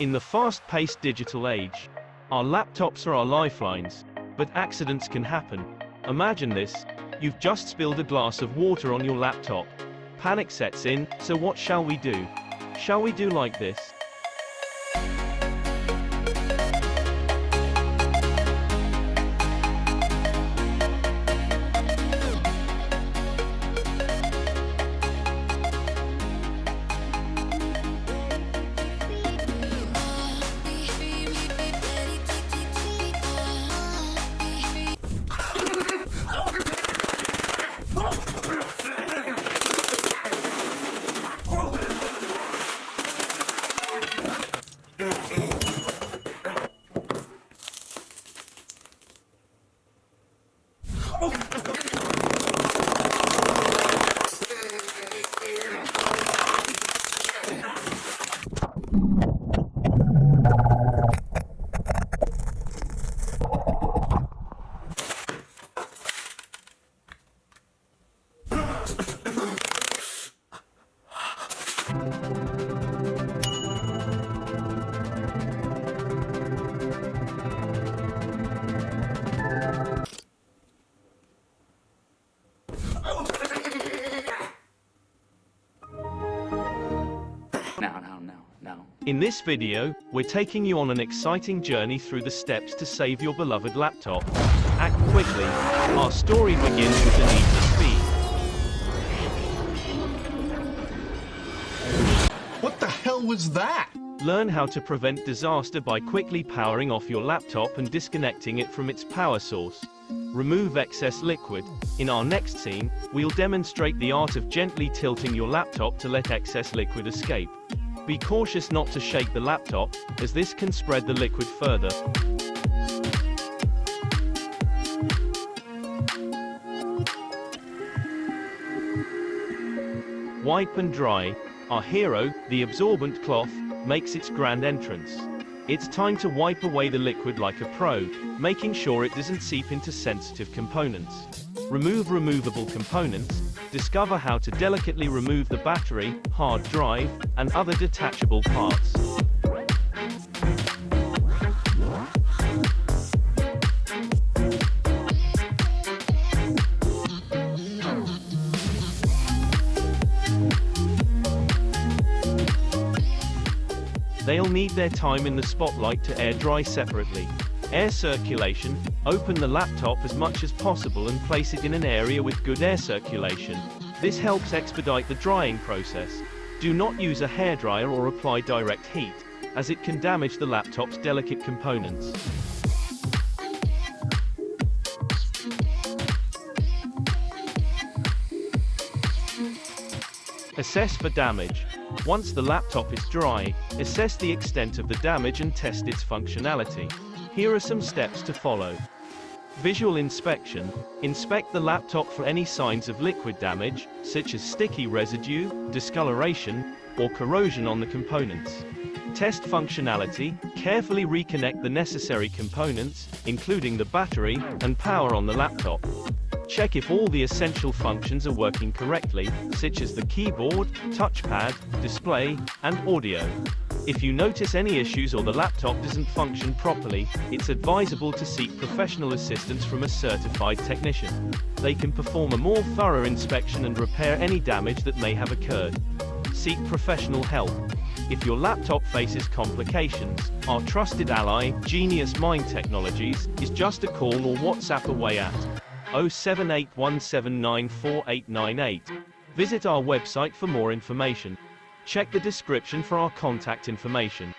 In the fast-paced digital age, our laptops are our lifelines, but accidents can happen. Imagine this: you've just spilled a glass of water on your laptop. Panic sets in, so what shall we do? Shall we do like this? No. In this video, we're taking you on an exciting journey through the steps to save your beloved laptop. Act quickly. Our story begins with the need for speed. What the hell was that? Learn how to prevent disaster by quickly powering off your laptop and disconnecting it from its power source. Remove excess liquid. In our next scene, we'll demonstrate the art of gently tilting your laptop to let excess liquid escape. Be cautious not to shake the laptop, as this can spread the liquid further. Wipe and dry. Our hero, the absorbent cloth, makes its grand entrance. It's time to wipe away the liquid like a pro, making sure it doesn't seep into sensitive components. Remove removable components. Discover how to delicately remove the battery, hard drive, and other detachable parts. They'll need their time in the spotlight to air dry separately. Air circulation. Open the laptop as much as possible and place it in an area with good air circulation. This helps expedite the drying process. Do not use a hairdryer or apply direct heat, as it can damage the laptop's delicate components. Assess for damage. Once the laptop is dry, assess the extent of the damage and test its functionality. Here are some steps to follow. Visual inspection. Inspect the laptop for any signs of liquid damage, such as sticky residue, discoloration, or corrosion on the components. Test functionality. Carefully reconnect the necessary components, including the battery and power on the laptop. Check if all the essential functions are working correctly, such as the keyboard, touchpad, display, and audio. If you notice any issues or the laptop doesn't function properly, it's advisable to seek professional assistance from a certified technician. They can perform a more thorough inspection and repair any damage that may have occurred. Seek professional help. If your laptop faces complications, our trusted ally, Genius Mind Technologies, is just a call or WhatsApp away at 07817948898. Visit our website for more information. Check the description for our contact information.